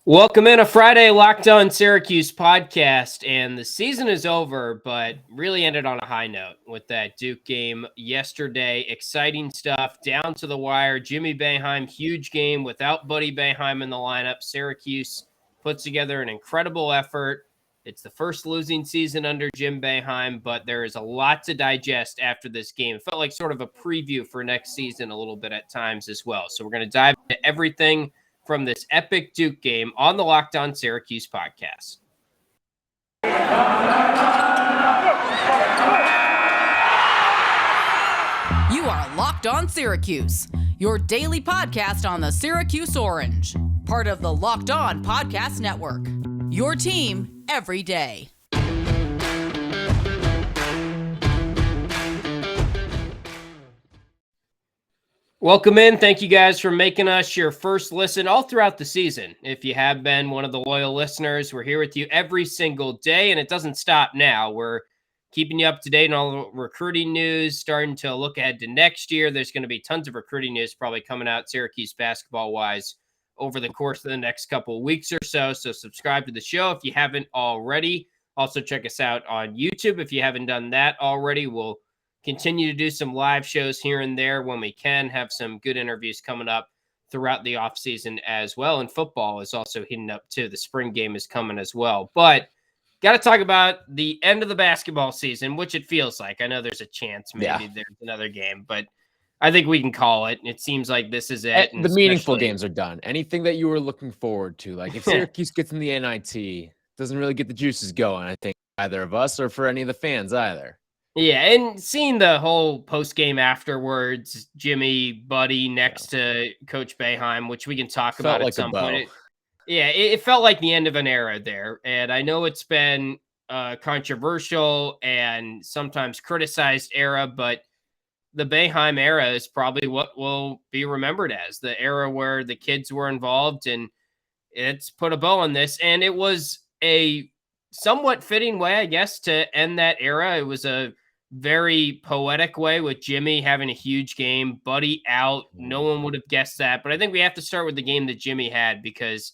Welcome in a Friday Locked On Syracuse podcast, and the season is over, but really ended on a high note with that Duke game yesterday. Exciting stuff, down to the wire. Jimmy Boeheim, huge game without Buddy Boeheim in the lineup. Syracuse puts together an incredible effort. It's the first losing season under Jim Boeheim, but there is a lot to digest after this game. It felt like sort of a preview for next season a little bit at times as well. So we're going to dive into everything from this epic Duke game on the Locked On Syracuse podcast. You are Locked On Syracuse, your daily podcast on the Syracuse Orange, part of the Locked On Podcast Network, your team every day. Welcome in. Thank you guys for making us your first listen all throughout the season. If you have been one of the loyal listeners, we're here with you every single day, and it doesn't stop now. We're keeping you up to date on all the recruiting news, starting to look ahead to next year. There's going to be tons of recruiting news probably coming out Syracuse basketball-wise over the course of the next couple of weeks or so. So subscribe to the show if you haven't already. Also check us out on YouTube if you haven't done that already. We'll continue to do some live shows here and there when we can, have some good interviews coming up throughout the offseason as well. And football is also heating up too. The spring game is coming as well. But got to talk about the end of the basketball season, which it feels like. I know there's a chance maybe there's another game, but I think we can call it. It seems like this is it. The meaningful games are done. Anything that you were looking forward to, like if Syracuse gets in the NIT, doesn't really get the juices going, I think, either of us or for any of the fans either. Yeah, and seeing the whole post-game afterwards, Jimmy, Buddy next to Coach Boeheim, which we can talk about at some point. It felt like the end of an era there. And I know it's been a controversial and sometimes criticized era, but the Boeheim era is probably what will be remembered as the era where the kids were involved, and it's put a bow on this. And it was a somewhat fitting way, I guess, to end that era. It was a very poetic way with Jimmy having a huge game, Buddy out. No one would have guessed that. But I think we have to start with the game that Jimmy had because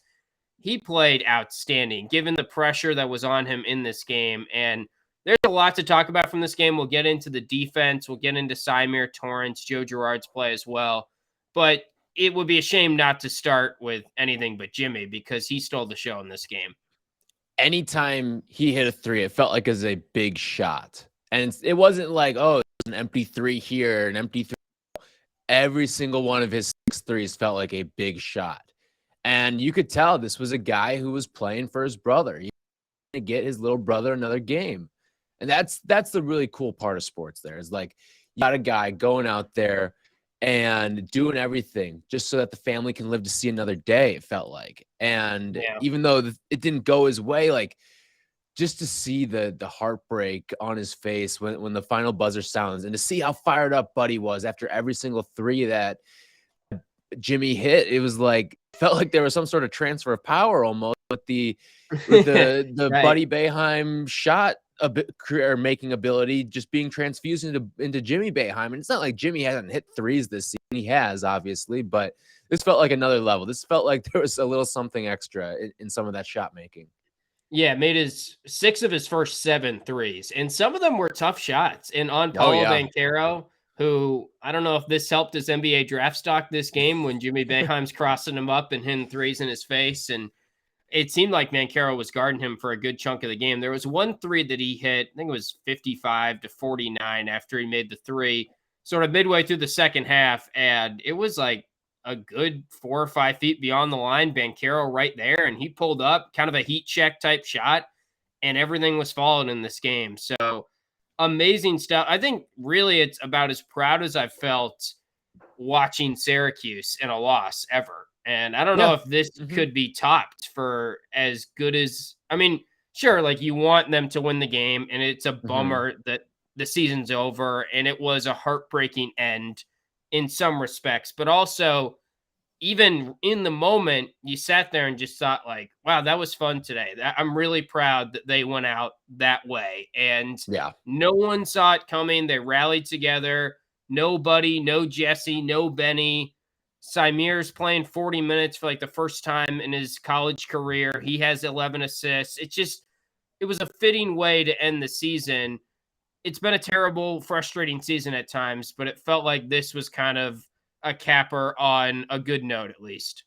he played outstanding given the pressure that was on him in this game. And there's a lot to talk about from this game. We'll get into the defense. We'll get into Symir Torrence, Joe Girard's play as well. But it would be a shame not to start with anything but Jimmy because he stole the show in this game. Anytime he hit a three, it felt like it was a big shot. And it wasn't like, oh, it's an empty three here, an empty three. Every single one of his 6 threes felt like a big shot. And you could tell this was a guy who was playing for his brother. He wanted to get his little brother another game. And that's the really cool part of sports there is like you got a guy going out there and doing everything just so that the family can live to see another day, it felt like. And even though it didn't go his way, like, just to see the heartbreak on his face when the final buzzer sounds and to see how fired up Buddy was after every single three that Jimmy hit, it was like, felt like there was some sort of transfer of power almost with the right. Buddy Boeheim shot career making ability just being transfused into Jimmy Boeheim. And it's not like Jimmy hasn't hit threes this season. He has, obviously, but this felt like another level. This felt like there was a little something extra in some of that shot making. Yeah, made 6 of his first 7 threes, and some of them were tough shots. And on Paolo Banchero, who I don't know if this helped his NBA draft stock this game when Jimmy Boeheim's crossing him up and hitting threes in his face. And it seemed like Banchero was guarding him for a good chunk of the game. There was one three that he hit, I think it was 55-49 after he made the three, sort of midway through the second half. And it was like a good 4 or 5 feet beyond the line, Banchero right there, and he pulled up kind of a heat check type shot, and everything was falling in this game. So amazing stuff. I think really it's about as proud as I've felt watching Syracuse in a loss ever. And I don't know if this could be topped for as good as, I mean, sure, like you want them to win the game, and it's a bummer that the season's over, and it was a heartbreaking end in some respects, but also even in the moment, you sat there and just thought like, wow, that was fun today. I'm really proud that they went out that way. And no one saw it coming. They rallied together. No Buddy, no Jesse, no Benny. Symir's playing 40 minutes for like the first time in his college career. He has 11 assists. It was a fitting way to end the season. It's been a terrible, frustrating season at times, but it felt like this was kind of a capper on a good note, at least.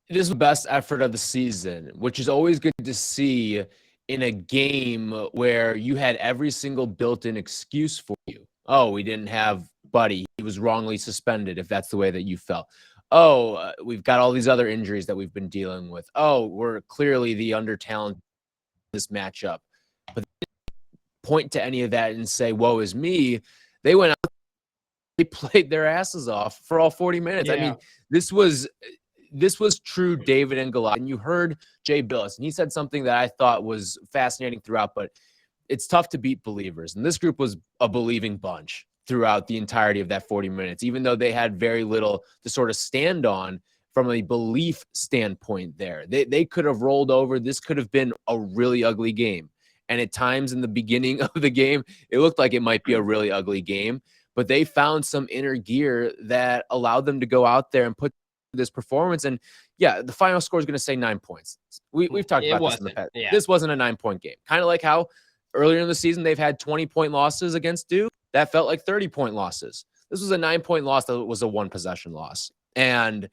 It is the best effort of the season, which is always good to see in a game where you had every single built-in excuse for you. Oh, we didn't have Buddy. He was wrongly suspended, if that's the way that you felt. Oh, we've got all these other injuries that we've been dealing with. Oh, we're clearly the under-talented in this matchup. But point to any of that and say, woe is me. They went out, they played their asses off for all 40 minutes. Yeah. I mean, this was true David and Goliath. And you heard Jay Billis, and he said something that I thought was fascinating throughout, but it's tough to beat believers. And this group was a believing bunch throughout the entirety of that 40 minutes, even though they had very little to sort of stand on from a belief standpoint there. They could have rolled over. This could have been a really ugly game. And at times in the beginning of the game, it looked like it might be a really ugly game, but they found some inner gear that allowed them to go out there and put this performance. And yeah, the final score is going to say 9 points. We've talked about this in the past. Yeah. This wasn't a 9-point game. Kind of like how earlier in the season, they've had 20-point losses against Duke. That felt like 30-point losses. This was a 9-point loss that was a 1-possession loss. And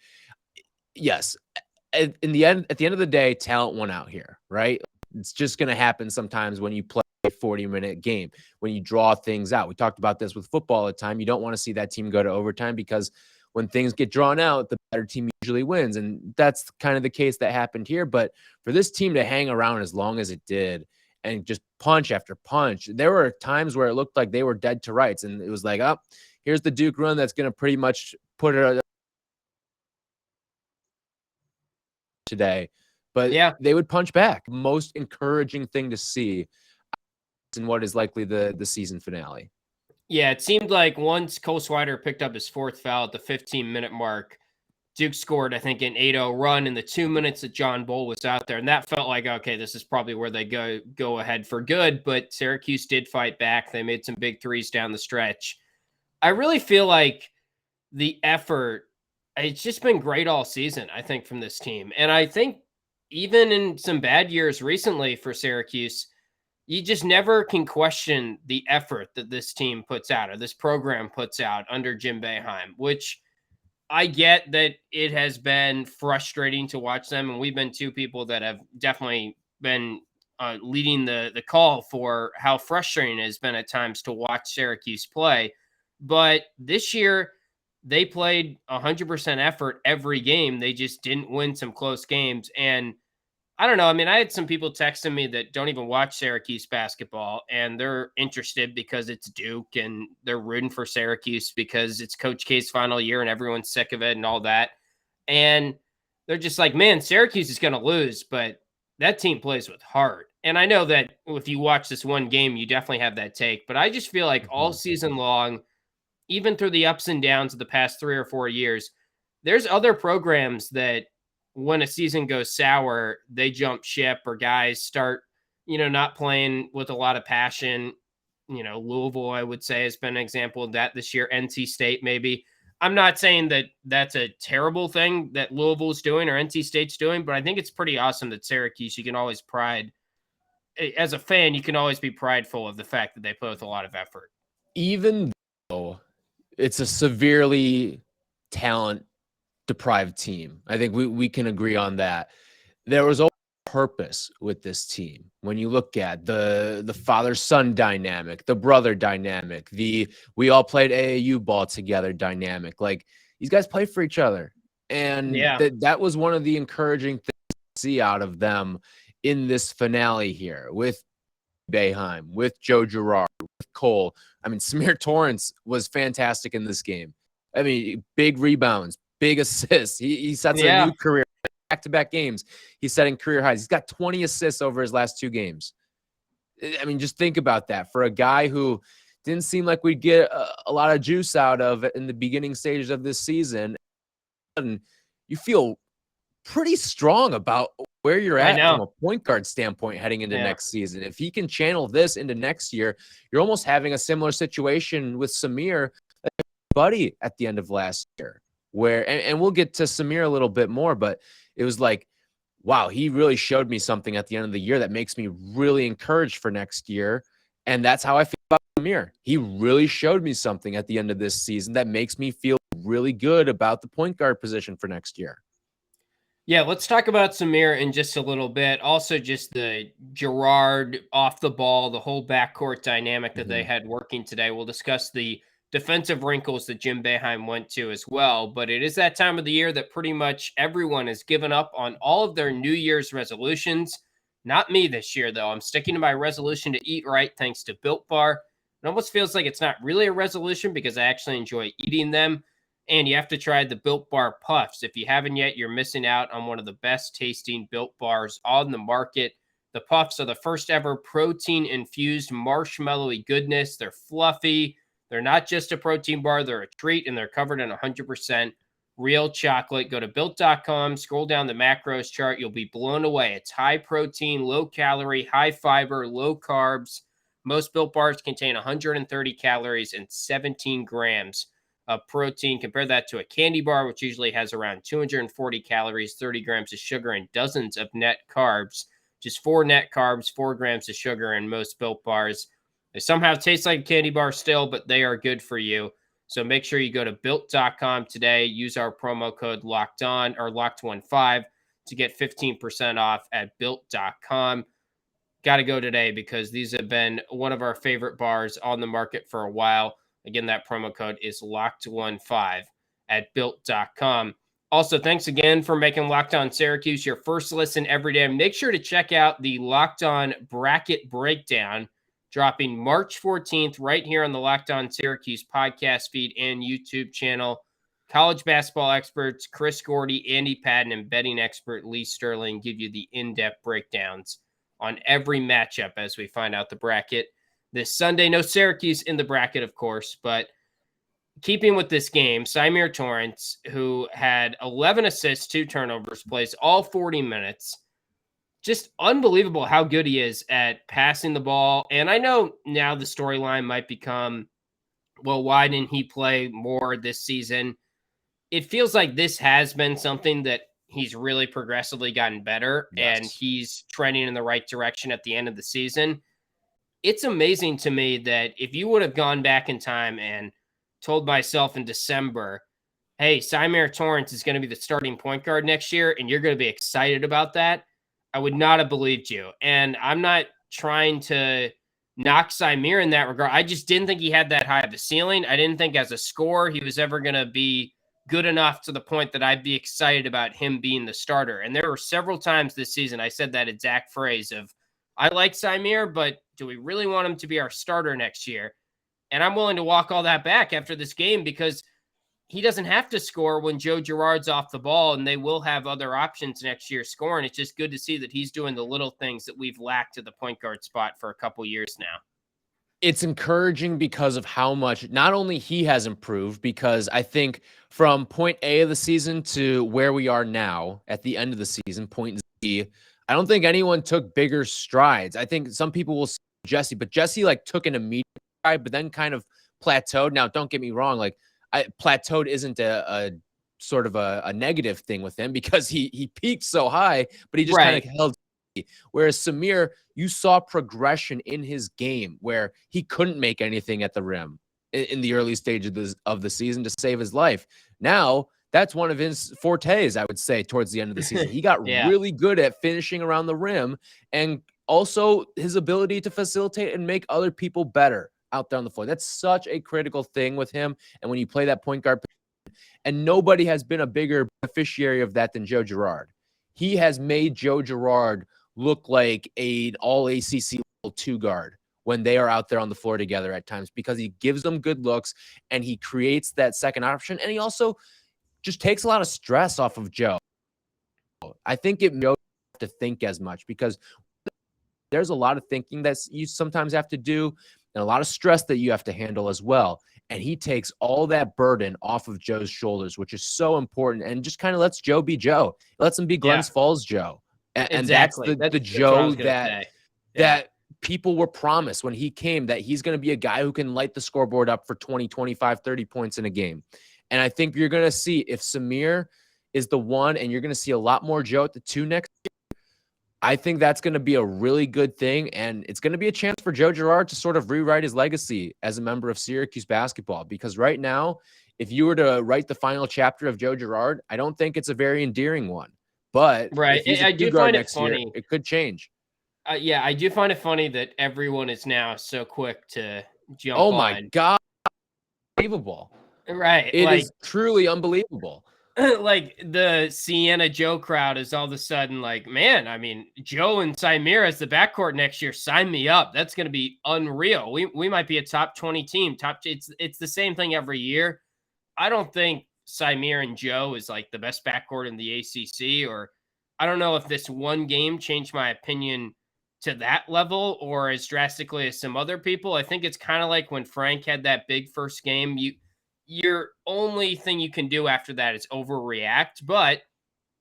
yes, at the end of the day, talent won out here, right? It's just going to happen sometimes when you play a 40-minute game, when you draw things out. We talked about this with football at the time. You don't want to see that team go to overtime because when things get drawn out, the better team usually wins. And that's kind of the case that happened here. But for this team to hang around as long as it did and just punch after punch, there were times where it looked like they were dead to rights. And it was like, oh, here's the Duke run that's going to pretty much put it today. But yeah, they would punch back. Most encouraging thing to see in what is likely the season finale. Yeah, it seemed like once Cole Swider picked up his fourth foul at the 15-minute mark, Duke scored, I think, an 8-0 run in the 2 minutes that John Bull was out there. And that felt like, okay, this is probably where they go ahead for good. But Syracuse did fight back. They made some big threes down the stretch. I really feel like the effort, it's just been great all season, I think, from this team. And I think even in some bad years recently for Syracuse, you just never can question the effort that this team puts out or this program puts out under Jim Boeheim, which I get that it has been frustrating to watch them. And we've been two people that have definitely been leading the call for how frustrating it has been at times to watch Syracuse play. But this year, they played 100% effort every game. They just didn't win some close games. And I don't know. I mean, I had some people texting me that don't even watch Syracuse basketball, and they're interested because it's Duke, and they're rooting for Syracuse because it's Coach K's final year and everyone's sick of it and all that. And they're just like, man, Syracuse is going to lose, but that team plays with heart. And I know that if you watch this one game, you definitely have that take, but I just feel like all season long, even through the ups and downs of the past 3 or 4 years, there's other programs that when a season goes sour, they jump ship or guys start, not playing with a lot of passion. Louisville, I would say, has been an example of that this year. NC State, maybe. I'm not saying that that's a terrible thing that Louisville's doing or NC State's doing, but I think it's pretty awesome that Syracuse, you can always as a fan, you can always be prideful of the fact that they play with a lot of effort. Even though it's a severely talent-deprived team, I think we can agree on that. There was always purpose with this team. When you look at the father-son dynamic, the brother dynamic, we all played AAU ball together dynamic. Like, these guys play for each other. And that was one of the encouraging things to see out of them in this finale here with Boeheim, with Joe Girard, with Cole. I mean, Symir Torrence was fantastic in this game. I mean, big rebounds, big assists. He sets a new career. Back-to-back games, he's setting career highs. He's got 20 assists over his last 2 games. I mean, just think about that. For a guy who didn't seem like we'd get a lot of juice out of in the beginning stages of this season, and you feel pretty strong about where you're at from a point guard standpoint heading into next season. If he can channel this into next year, you're almost having a similar situation with Symir, like Buddy at the end of last year. where, and we'll get to Symir a little bit more, but it was like, wow, he really showed me something at the end of the year that makes me really encouraged for next year. And that's how I feel about Symir. He really showed me something at the end of this season that makes me feel really good about the point guard position for next year. Yeah, let's talk about Symir in just a little bit. Also, just the Girard off the ball, the whole backcourt dynamic that they had working today. We'll discuss the defensive wrinkles that Jim Boeheim went to as well. But it is that time of the year that pretty much everyone has given up on all of their New Year's resolutions. Not me this year, though. I'm sticking to my resolution to eat right thanks to Built Bar. It almost feels like it's not really a resolution because I actually enjoy eating them. And you have to try the Built Bar Puffs. If you haven't yet, you're missing out on one of the best tasting Built Bars on the market. The Puffs are the first ever protein-infused marshmallowy goodness. They're fluffy. They're not just a protein bar. They're a treat, and they're covered in 100% real chocolate. Go to Built.com, scroll down the macros chart. You'll be blown away. It's high protein, low calorie, high fiber, low carbs. Most Built Bars contain 130 calories and 17 grams of protein. Compare that to a candy bar, which usually has around 240 calories, 30 grams of sugar, and dozens of net carbs. Just 4 net carbs, 4 grams of sugar in most Built Bars. They somehow taste like a candy bar still, but they are good for you. So make sure you go to Built.com today. Use our promo code LOCKEDON or LOCKED15 to get 15% off at Built.com. Got to go today because these have been one of our favorite bars on the market for a while. Again, that promo code is LOCKED15 at Built.com. Also, thanks again for making Locked On Syracuse your first listen every day. Make sure to check out the Locked On Bracket Breakdown dropping March 14th right here on the Locked On Syracuse podcast feed and YouTube channel. College basketball experts Chris Gordy, Andy Patton, and betting expert Lee Sterling give you the in-depth breakdowns on every matchup as we find out the bracket this Sunday. No Syracuse in the bracket, of course, but keeping with this game, Symir Torrence, who had 11 assists, 2 turnovers, plays all 40 minutes. Just unbelievable how good he is at passing the ball. And I know now the storyline might become, well, why didn't he play more this season? It feels like this has been something that he's really progressively gotten better, and he's trending in the right direction at the end of the season. It's amazing to me that if you would have gone back in time and told myself in December, hey, Symir Torrence is going to be the starting point guard next year, and you're going to be excited about that, I would not have believed you. And I'm not trying to knock Symir in that regard. I just didn't think he had that high of a ceiling. I didn't think as a scorer he was ever going to be good enough to the point that I'd be excited about him being the starter. And there were several times this season I said that exact phrase of, I like Symir, but do we really want him to be our starter next year? And I'm willing to walk all that back after this game because he doesn't have to score when Joe Girard's off the ball, and they will have other options next year scoring. It's just good to see that he's doing the little things that we've lacked at the point guard spot for a couple years now. It's encouraging because of how much not only he has improved, because I think from point A of the season to where we are now at the end of the season, point Z, I don't think anyone took bigger strides. I think some people will say Jesse, but Jesse like took an immediate stride, but then kind of plateaued. Now, don't get me wrong. Like plateaued isn't a sort of a negative thing with him because he peaked so high, but he just kind of held. Whereas Symir, you saw progression in his game where he couldn't make anything at the rim in the early stages of the season to save his life. Now, that's one of his fortes, I would say, towards the end of the season. He got really good at finishing around the rim, and also his ability to facilitate and make other people better out there on the floor. That's such a critical thing with him. And when you play that point guard, and nobody has been a bigger beneficiary of that than Joe Girard. He has made Joe Girard look like an all ACC level 2 guard when they are out there on the floor together at times, because he gives them good looks and he creates that second option. And he also just takes a lot of stress off of Joe. I think it knows to think as much, because there's a lot of thinking that you sometimes have to do and a lot of stress that you have to handle as well. And he takes all that burden off of Joe's shoulders, which is so important, and just kind of lets Joe be Joe. Lets him be Glens Falls Joe. And that's the Joe that people were promised when he came, that he's going to be a guy who can light the scoreboard up for 20, 25, 30 points in a game. And I think you're going to see if Symir is the one, and you're going to see a lot more Joe at the 2 next year. I think that's going to be a really good thing. And it's going to be a chance for Joe Girard to sort of rewrite his legacy as a member of Syracuse basketball. Because right now, if you were to write the final chapter of Joe Girard, I don't think it's a very endearing one. But right, if he's I do find it funny. Year, it could change. Yeah, I do find it funny that everyone is now so quick to jump on. Oh my God. Unbelievable. Right. It is truly unbelievable. Like the Sienna Joe crowd is all of a sudden like, man, I mean, Joe and Symir as the backcourt next year, sign me up. That's going to be unreal. We might be a top 20 team. It's the same thing every year. I don't think Symir and Joe is like the best backcourt in the ACC, or I don't know if this one game changed my opinion to that level or as drastically as some other people. I think it's kind of like when Frank had that big first game. Your only thing you can do after that is overreact. But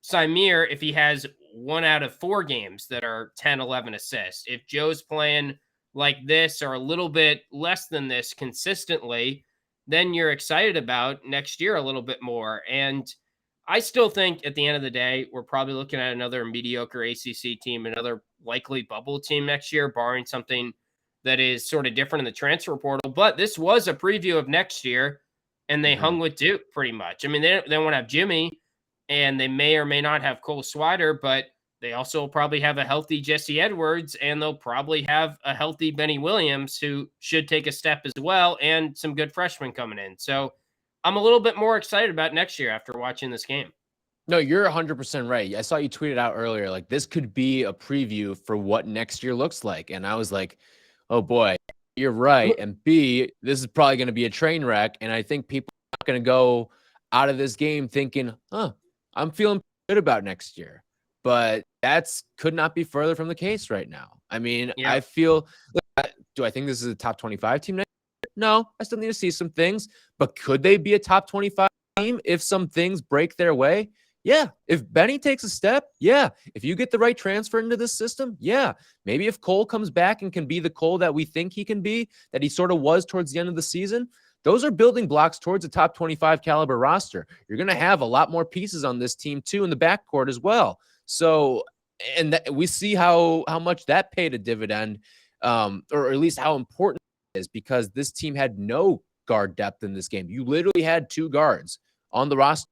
Symir, if he has 1 out of 4 games that are 10, 11 assists, if Joe's playing like this or a little bit less than this consistently, then you're excited about next year a little bit more. And I still think at the end of the day, we're probably looking at another mediocre ACC team, another likely bubble team next year, barring something that is sort of different in the transfer portal. But this was a preview of next year, and they hung with Duke pretty much. I mean, they won't have Jimmy, and they may or may not have Cole Swider, but they also probably have a healthy Jesse Edwards, and they'll probably have a healthy Benny Williams, who should take a step as well, and some good freshmen coming in. So I'm a little bit more excited about next year after watching this game. No, you're 100% right. I saw you tweet it out earlier. Like, this could be a preview for what next year looks like. And I was like, oh boy, you're right. And B, this is probably going to be a train wreck. And I think people are not going to go out of this game thinking, I'm feeling good about next year. But that's could not be further from the case right now. I mean, yeah. I feel, do I think this is a top 25 team next year? No, I still need to see some things. But could they be a top 25 team if some things break their way? Yeah. If Benny takes a step, yeah. If you get the right transfer into this system, yeah. Maybe if Cole comes back and can be the Cole that we think he can be, that he sort of was towards the end of the season, those are building blocks towards a top 25 caliber roster. You're going to have a lot more pieces on this team too in the backcourt as well. So, and we see how much that paid a dividend, or at least how important it is, because this team had no guard depth in this game. You literally had 2 guards on the roster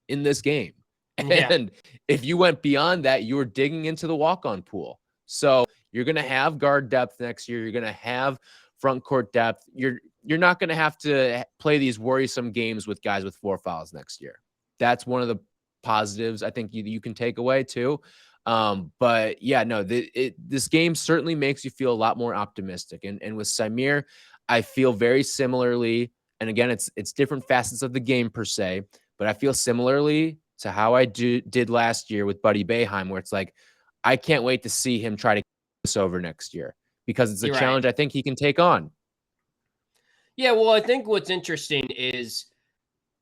in this game. And if you went beyond that, you were digging into the walk-on pool. So you're going to have guard depth next year. You're going to have front court depth. You're not going to have to play these worrisome games with guys with 4 fouls next year. That's one of the positives I think you can take away too. But yeah, no, this game certainly makes you feel a lot more optimistic. And with Symir, I feel very similarly. And again, it's different facets of the game per se, but I feel similarly to how I did last year with Buddy Boeheim, where it's like, I can't wait to see him try to get this over next year, because it's a challenge I think he can take on. Yeah, well, I think what's interesting is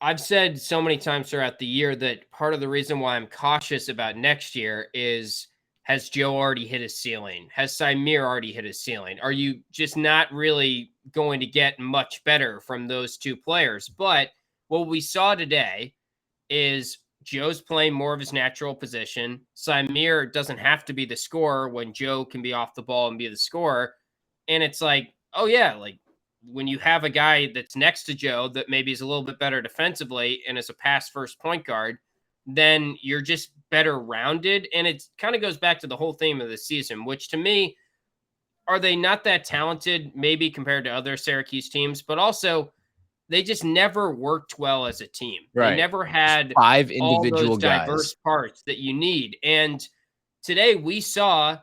I've said so many times throughout the year that part of the reason why I'm cautious about next year is, has Joe already hit his ceiling? Has Symir already hit his ceiling? Are you just not really going to get much better from those 2 players? But what we saw today is Joe's playing more of his natural position. Symir doesn't have to be the scorer when Joe can be off the ball and be the scorer. And it's like, oh yeah, like when you have a guy that's next to Joe that maybe is a little bit better defensively and is a pass first point guard, then you're just better rounded. And it kind of goes back to the whole theme of the season, which to me, are they not that talented, maybe compared to other Syracuse teams, but also they just never worked well as a team. Right. They never had 5 individual all those diverse parts that you need. And today we saw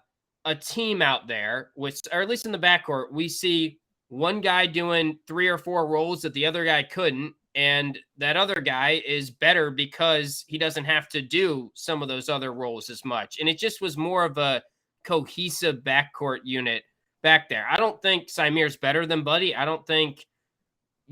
a team out there with, or at least in the backcourt, we see one guy doing 3 or 4 roles that the other guy couldn't. And that other guy is better because he doesn't have to do some of those other roles as much. And it just was more of a cohesive backcourt unit back there. I don't think Symir's better than Buddy. I don't think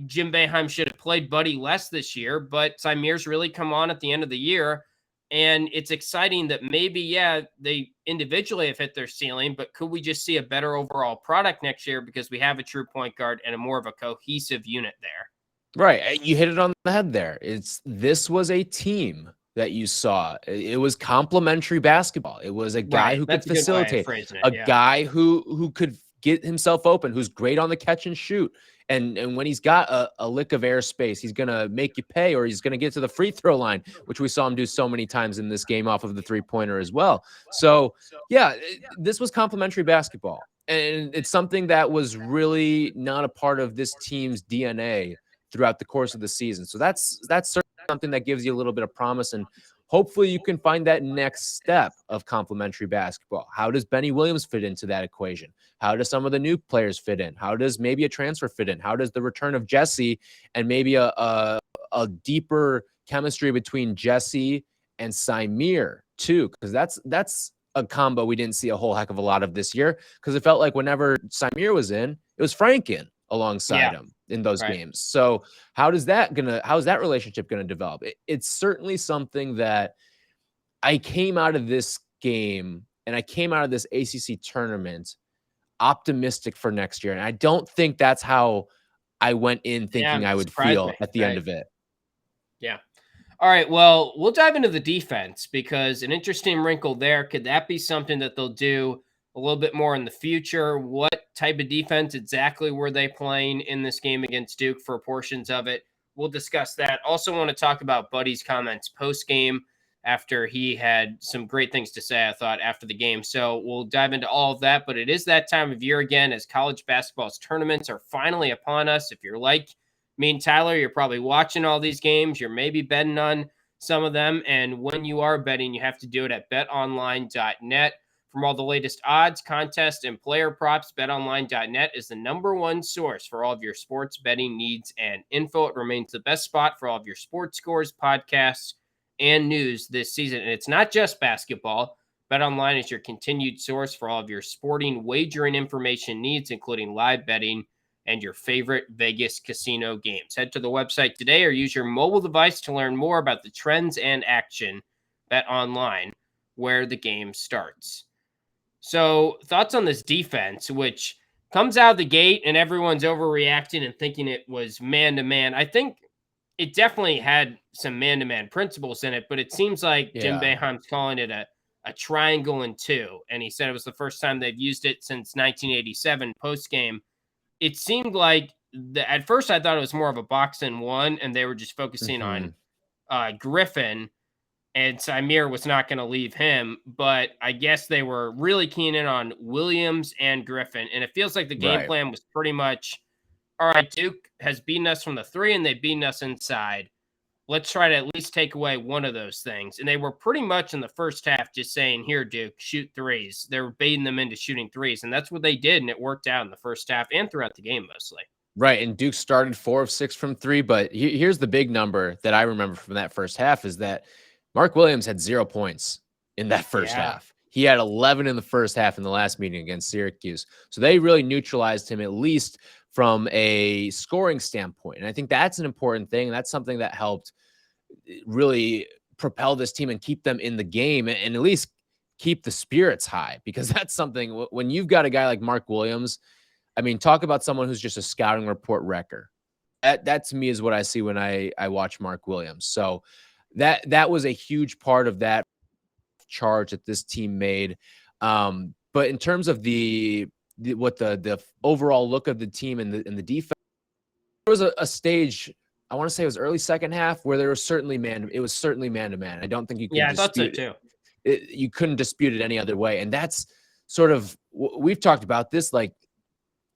Jim Boeheim should have played Buddy less this year, but Symir's really come on at the end of the year. And it's exciting that maybe, they individually have hit their ceiling, but could we just see a better overall product next year because we have a true point guard and a more of a cohesive unit there? Right. You hit it on the head there. This was a team that you saw. It was complementary basketball. It was a guy who could facilitate, a guy who could get himself open, who's great on the catch and shoot. And when he's got a lick of airspace, he's going to make you pay, or he's going to get to the free throw line, which we saw him do so many times in this game off of the three-pointer as well. So, yeah, this was complementary basketball. And it's something that was really not a part of this team's DNA throughout the course of the season. So that's certainly something that gives you a little bit of promise, and hopefully you can find that next step of complementary basketball. How does Benny Williams fit into that equation? How do some of the new players fit in? How does maybe a transfer fit in? How does the return of Jesse and maybe a deeper chemistry between Jesse and Symir too? Because that's a combo we didn't see a whole heck of a lot of this year, because it felt like whenever Symir was in, it was Franken alongside him in those games. So how's that relationship gonna develop? It's certainly something that I came out of this game and I came out of this ACC tournament optimistic for next year. And I don't think that's how I went in thinking I would feel at the end of it. Yeah. All right. Well, we'll dive into the defense, because an interesting wrinkle there. Could that be something that they'll do a little bit more in the future? What type of defense exactly were they playing in this game against Duke for portions of it? We'll discuss that. Also want to talk about Buddy's comments post-game, after he had some great things to say, I thought, after the game. So we'll dive into all of that. But it is that time of year again, as college basketball's tournaments are finally upon us. If you're like me and Tyler, you're probably watching all these games. You're maybe betting on some of them. And when you are betting, you have to do it at betonline.net. From all the latest odds, contests, and player props, betonline.net is the #1 source for all of your sports betting needs and info. It remains the best spot for all of your sports scores, podcasts, and news this season. And it's not just basketball. BetOnline is your continued source for all of your sporting wagering information needs, including live betting and your favorite Vegas casino games. Head to the website today or use your mobile device to learn more about the trends and action. BetOnline, where the game starts. So, thoughts on this defense, which comes out of the gate and everyone's overreacting and thinking it was man-to-man. I think it definitely had some man-to-man principles in it, but it seems like Jim Boeheim's calling it a triangle and two. And he said it was the first time they've used it since 1987 post-game. It seemed like at first I thought it was more of a box and one, and they were just focusing on Griffin, and Symir was not going to leave him. But I guess they were really keen in on Williams and Griffin. And it feels like the game plan was pretty much, all right, Duke has beaten us from the three and they've beaten us inside. Let's try to at least take away one of those things. And they were pretty much in the first half just saying, here, Duke, shoot threes. They were baiting them into shooting threes. And that's what they did. And it worked out in the first half and throughout the game mostly. Right. And Duke started 4 of 6 from three. But here's the big number that I remember from that first half is that Mark Williams had 0 points in that first half. He had 11 in the first half in the last meeting against Syracuse. So they really neutralized him, at least from a scoring standpoint. And I think that's an important thing. And that's something that helped really propel this team and keep them in the game, and at least keep the spirits high, because that's something when you've got a guy like Mark Williams. I mean, talk about someone who's just a scouting report wrecker. That to me is what I see when I watch Mark Williams. So that was a huge part of that charge that this team made. But in terms of the overall look of the team and the defense, there was a stage, I want to say it was early second half, where there was certainly man-to-man. I don't think you could I thought so too. You couldn't dispute it any other way. And that's sort of, we've talked about this, like,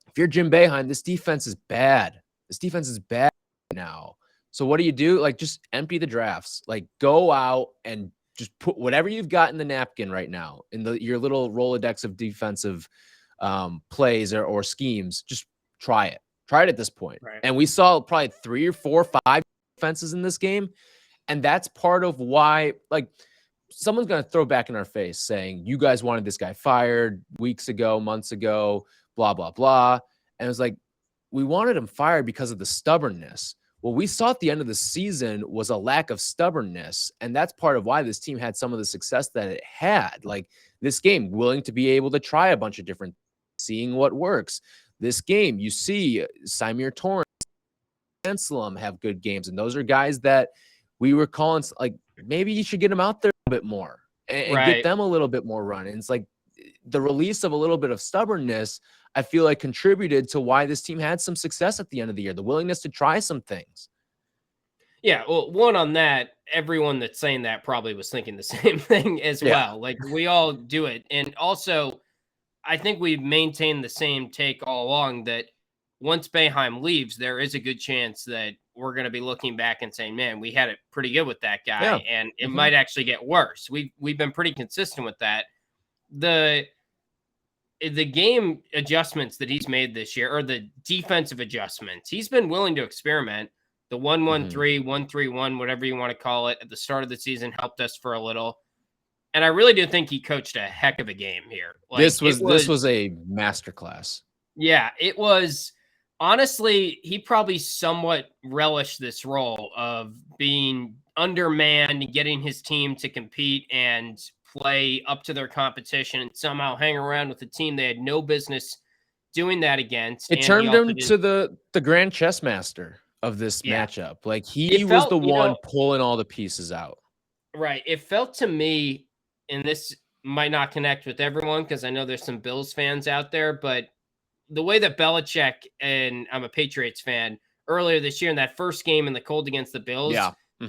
if you're Jim Boeheim, this defense is bad. This defense is bad now. So what do? Like, just empty the drafts. Like, go out and just put whatever you've got in the napkin right now, in your little Rolodex of defensive plays or schemes. Just try it. Try it at this point. Right. And we saw probably 3 or 4 or 5 defenses in this game. And that's part of why, like, someone's going to throw back in our face saying, you guys wanted this guy fired weeks ago, months ago, blah, blah, blah. And it was like, we wanted him fired because of the stubbornness. What we saw at the end of the season was a lack of stubbornness. And that's part of why this team had some of the success that it had. Like, this game, willing to be able to try a bunch of different, seeing what works. This game, you see Symir Torrence Anselm have good games. And those are guys that we were calling like, maybe you should get them out there a bit more and get them a little bit more run. And it's like the release of a little bit of stubbornness, I feel like contributed to why this team had some success at the end of the year, the willingness to try some things. Yeah, well, one on that, everyone that's saying that probably was thinking the same thing as well. Like, we all do it. And also, I think we've maintained the same take all along that once Boeheim leaves, there is a good chance that we're going to be looking back and saying, man, we had it pretty good with that guy, and it might actually get worse. We've been pretty consistent with that. The game adjustments that he's made this year, or the defensive adjustments, he's been willing to experiment. The 1-1-3, 1-3-1, whatever you want to call it, at the start of the season helped us for a little. And I really do think he coached a heck of a game here. Like, this was a masterclass. Yeah, it was. Honestly, he probably somewhat relished this role of being undermanned, getting his team to compete and play up to their competition and somehow hang around with a team they had no business doing that against. It turned him to the grand chess master of this matchup. Like, he was the one pulling all the pieces out. Right. It felt to me, and this might not connect with everyone because I know there's some Bills fans out there, but the way that Belichick, and I'm a Patriots fan, earlier this year in that first game in the cold against the Bills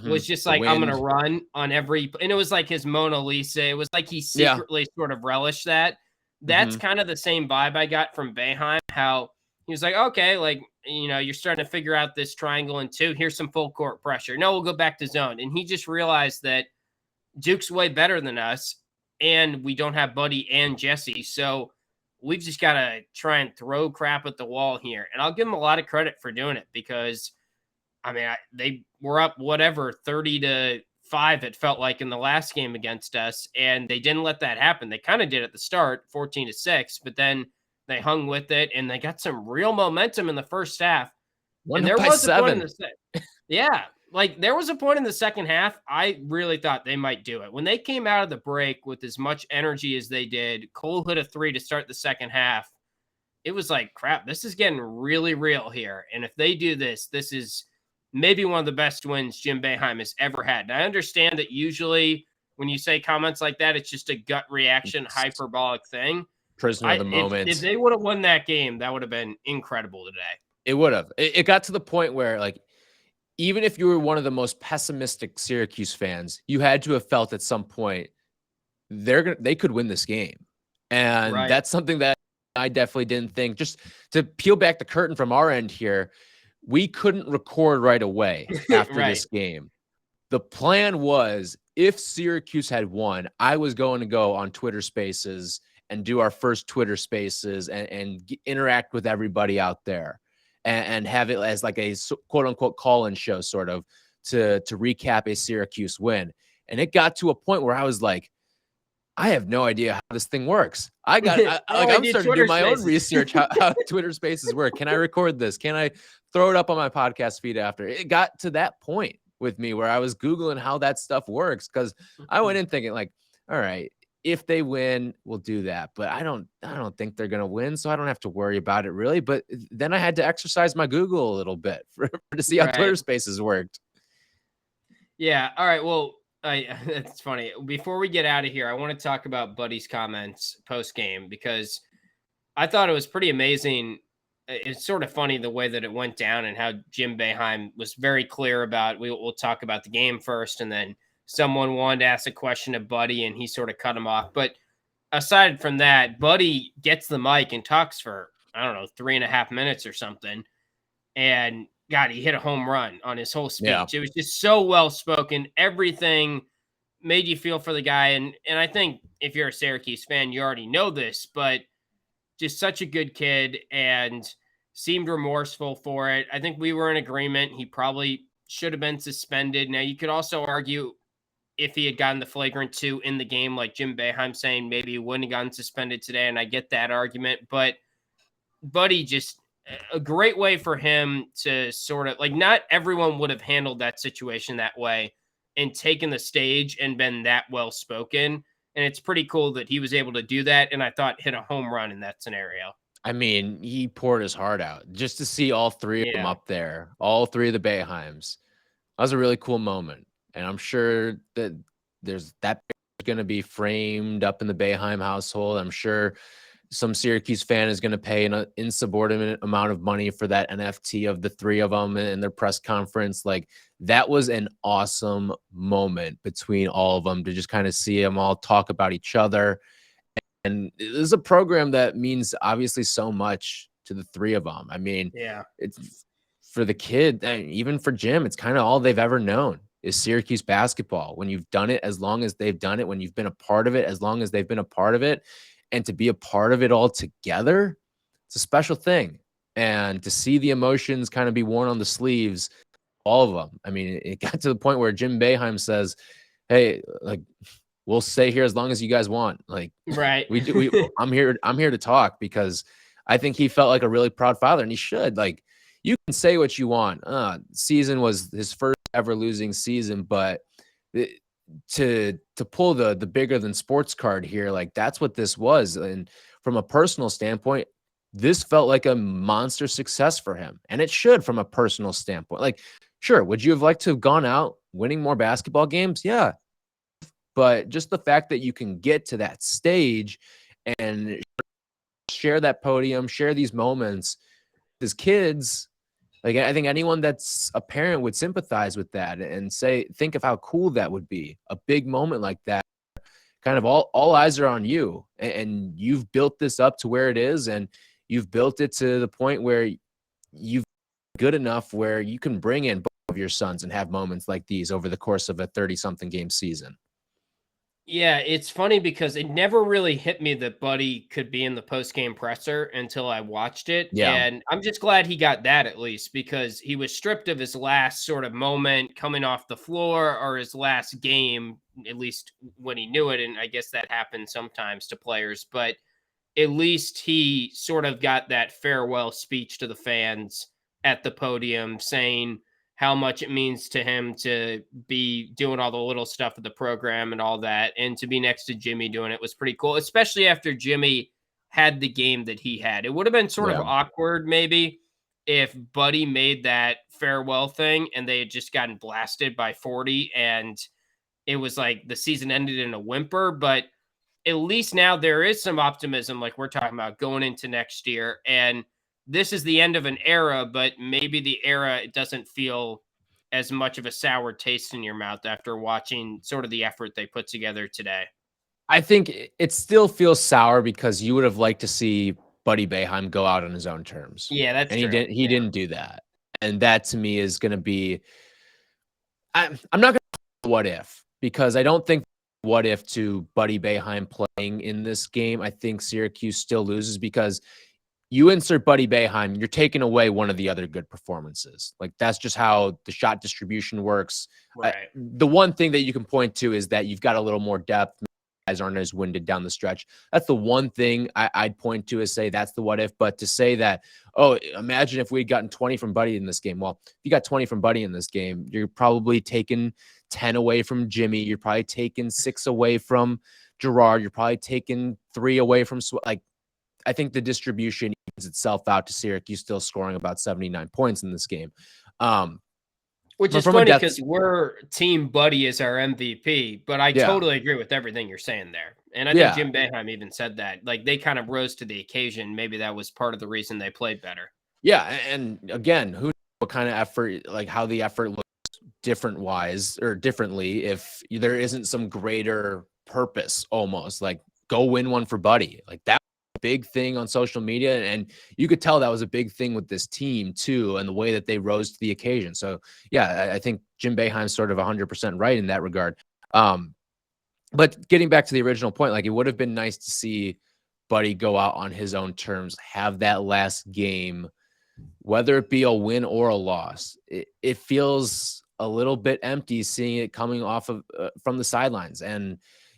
was just like, I'm going to run on every, and it was like his Mona Lisa. It was like he secretly sort of relished that. That's kind of the same vibe I got from Boeheim, how he was like, okay, like, you know, you're starting to figure out this triangle in two. Here's some full court pressure. No, we'll go back to zone. And he just realized that Duke's way better than us, and we don't have Buddy and Jesse. So we've just got to try and throw crap at the wall here. And I'll give them a lot of credit for doing it because, I mean, they were up 30-5, it felt like, in the last game against us, and they didn't let that happen. They kind of did at the start, 14-6, but then they hung with it, and they got some real momentum in the first half. And there was a point in the there was a point in the second half, I really thought they might do it. When they came out of the break with as much energy as they did, Cole hit a 3 to start the second half. It was like, crap, this is getting really real here. And if they do this, this is maybe one of the best wins Jim Boeheim has ever had. And I understand that usually when you say comments like that, it's just a gut reaction, hyperbolic thing. Prisoner of the moment. If they would have won that game, that would have been incredible today. It would have. It got to the point where, like, even if you were one of the most pessimistic Syracuse fans, you had to have felt at some point they could win this game. And that's something that I definitely didn't think. Just to peel back the curtain from our end here, we couldn't record right away after this game. The plan was, if Syracuse had won, I was going to go on Twitter Spaces and do our first Twitter Spaces and interact with everybody out there and have it as like a quote unquote call-in show, sort of, to recap a Syracuse win. And it got to a point where I was like, I have no idea how this thing works. I'm starting to do my own research how Twitter Spaces work. Can I record this? Can I throw it up on my podcast feed after? It got to that point with me where I was Googling how that stuff works, because I went in thinking, like, all right, if they win, we'll do that. But I don't think they're going to win, so I don't have to worry about it really. But then I had to exercise my Google a little bit to see how Twitter Spaces worked. Yeah. All right. Well, it's funny. Before we get out of here, I want to talk about Buddy's comments post-game, because I thought it was pretty amazing. It's sort of funny the way that it went down and how Jim Boeheim was very clear about, we'll talk about the game first, and then someone wanted to ask a question of Buddy and he sort of cut him off. But aside from that, Buddy gets the mic and talks for, 3.5 minutes or something. And God, he hit a home run on his whole speech. Yeah. It was just so well spoken. Everything made you feel for the guy. And I think if you're a Syracuse fan, you already know this, but just such a good kid and seemed remorseful for it. I think we were in agreement. He probably should have been suspended. Now, you could also argue if he had gotten the flagrant 2 in the game, like Jim Boeheim saying maybe he wouldn't have gotten suspended today, and I get that argument. But Buddy, just a great way for him to sort of, like, not everyone would have handled that situation that way and taken the stage and been that well-spoken. And it's pretty cool that he was able to do that, and I thought hit a home run in that scenario. I mean, he poured his heart out just to see all three of them up there, all three of the Boeheims. That was a really cool moment. And I'm sure that there's that going to be framed up in the Boeheim household. I'm sure some Syracuse fan is going to pay an insubordinate amount of money for that NFT of the three of them in their press conference. Like, that was an awesome moment between all of them to just kind of see them all talk about each other. And this is a program that means obviously so much to the three of them. I mean, it's for the kid, and even for Jim, it's kind of all they've ever known is Syracuse basketball. When you've done it as long as they've done it, when you've been a part of it as long as they've been a part of it, and to be a part of it all together, it's a special thing. And to see the emotions kind of be worn on the sleeves, all of them. I mean, it got to the point where Jim Boeheim says, "Hey, like, we'll stay here as long as you guys want." Like, right. I'm here to talk, because I think he felt like a really proud father, and he should. Like, you can say what you want. Season was his first ever losing season, but to pull the bigger than sports card here, like, that's what this was. And from a personal standpoint, this felt like a monster success for him, and it should from a personal standpoint. Like, sure, would you have liked to have gone out winning more basketball games? Yeah. But just the fact that you can get to that stage and share that podium, share these moments as kids, like, I think anyone that's a parent would sympathize with that and think of how cool that would be. A big moment like that, kind of all eyes are on you, and you've built this up to where it is, and you've built it to the point where you've good enough where you can bring in both of your sons and have moments like these over the course of a 30-something game season. Yeah, it's funny because it never really hit me that Buddy could be in the post-game presser until I watched it. Yeah. And I'm just glad he got that, at least, because he was stripped of his last sort of moment coming off the floor, or his last game, at least when he knew it. And I guess that happens sometimes to players, but at least he sort of got that farewell speech to the fans at the podium, saying how much it means to him to be doing all the little stuff of the program and all that. And to be next to Jimmy doing it was pretty cool, especially after Jimmy had the game that he had. It would have been sort of awkward maybe if Buddy made that farewell thing and they had just gotten blasted by 40 and it was like the season ended in a whimper. But at least now there is some optimism, like we're talking about, going into next year. And this is the end of an era, but maybe the era, it doesn't feel as much of a sour taste in your mouth after watching sort of the effort they put together today. I think it still feels sour because you would have liked to see Buddy Boeheim go out on his own terms. Yeah, that's true. He didn't do that. And that to me is going to be, I'm not going to what if, because I don't think what if to Buddy Boeheim playing in this game. I think Syracuse still loses because you insert Buddy Boeheim, you're taking away one of the other good performances. Like, that's just how the shot distribution works. Right. The one thing that you can point to is that you've got a little more depth. Guys aren't as winded down the stretch. That's the one thing I'd point to, is say that's the what if. But to say that, oh, imagine if we'd gotten 20 from Buddy in this game. Well, if you got 20 from Buddy in this game, you're probably taking 10 away from Jimmy. You're probably taking 6 away from Girard. You're probably taking 3 away from like. I think the distribution evens itself out to Syracuse still scoring about 79 points in this game. Which is funny because we're Team Buddy as our MVP, but I totally agree with everything you're saying there. And I think Jim Boeheim even said that. Like, they kind of rose to the occasion. Maybe that was part of the reason they played better. Yeah, and again, who knows what kind of effort, like how the effort looks differently if there isn't some greater purpose, almost like go win one for Buddy. Like, that big thing on social media, and you could tell that was a big thing with this team too, and the way that they rose to the occasion. So yeah, I think Jim Boeheim's sort of 100% right in that regard. But getting back to the original point, like, it would have been nice to see Buddy go out on his own terms, have that last game, whether it be a win or a loss. It feels a little bit empty seeing it coming off of from the sidelines. And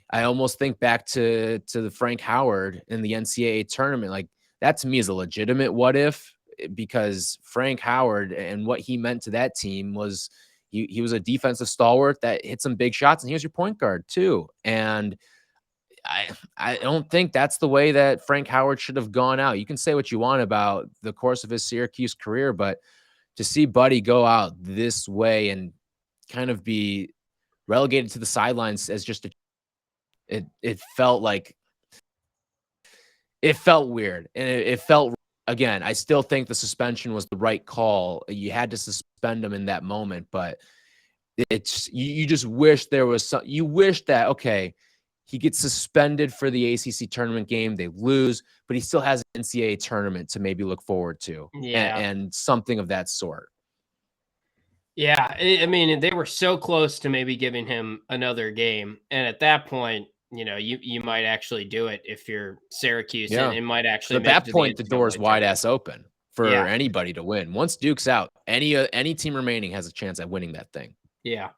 I almost think back to the Frank Howard in the NCAA tournament. Like, that to me is a legitimate what if, because Frank Howard and what he meant to that team was he was a defensive stalwart that hit some big shots, and he was your point guard too. And I don't think that's the way that Frank Howard should have gone out. You can say what you want about the course of his Syracuse career, but to see Buddy go out this way and kind of be relegated to the sidelines as just it felt weird. And it felt, again, I still think the suspension was the right call. You had to suspend him in that moment, but it's you just wish there was you wish that, okay, he gets suspended for the ACC tournament game, they lose, but he still has an NCAA tournament to maybe look forward to. Yeah. And something of that sort. Yeah, I mean, they were so close to maybe giving him another game, and at that point, you might actually do it if you're Syracuse, and it might actually. At that point, the door's wide ass open for anybody to win. Once Duke's out, any team remaining has a chance at winning that thing. Yeah.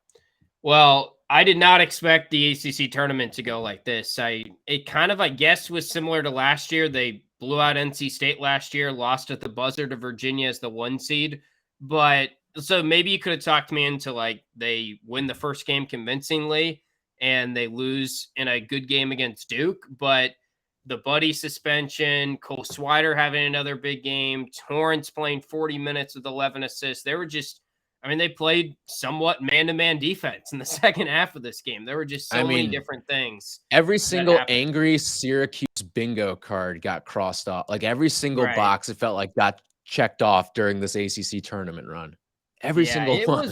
Well, I did not expect the ACC tournament to go like this. It kind of, I guess, was similar to last year. They blew out NC State last year, lost at the buzzer to Virginia as the 1 seed, but. So maybe you could have talked me into they win the first game convincingly and they lose in a good game against Duke, but the Buddy suspension, Cole Swider having another big game, Torrence playing 40 minutes with 11 assists. They were just, they played somewhat man-to-man defense in the second half of this game. There were just so many different things. Every single angry Syracuse bingo card got crossed off. Like every single box, it felt like got checked off during this ACC tournament run. Every single one.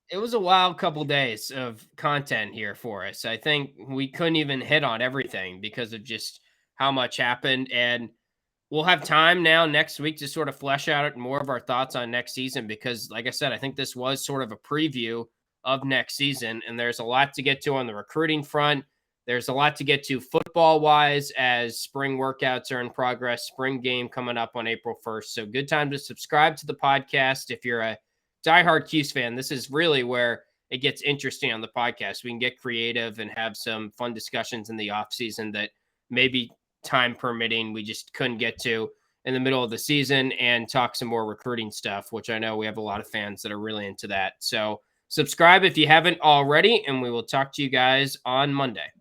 It was a wild couple days of content here for us. I think we couldn't even hit on everything because of just how much happened. And we'll have time now next week to sort of flesh out more of our thoughts on next season because, like I said, I think this was sort of a preview of next season. And there's a lot to get to on the recruiting front. There's a lot to get to football-wise as spring workouts are in progress. Spring game coming up on April 1st. So good time to subscribe to the podcast if you're a diehard Cuse fan. This is really where it gets interesting on the podcast. We can get creative and have some fun discussions in the off season that maybe time permitting we just couldn't get to in the middle of the season, and talk some more recruiting stuff, which I know we have a lot of fans that are really into that. So subscribe if you haven't already, and we will talk to you guys on Monday.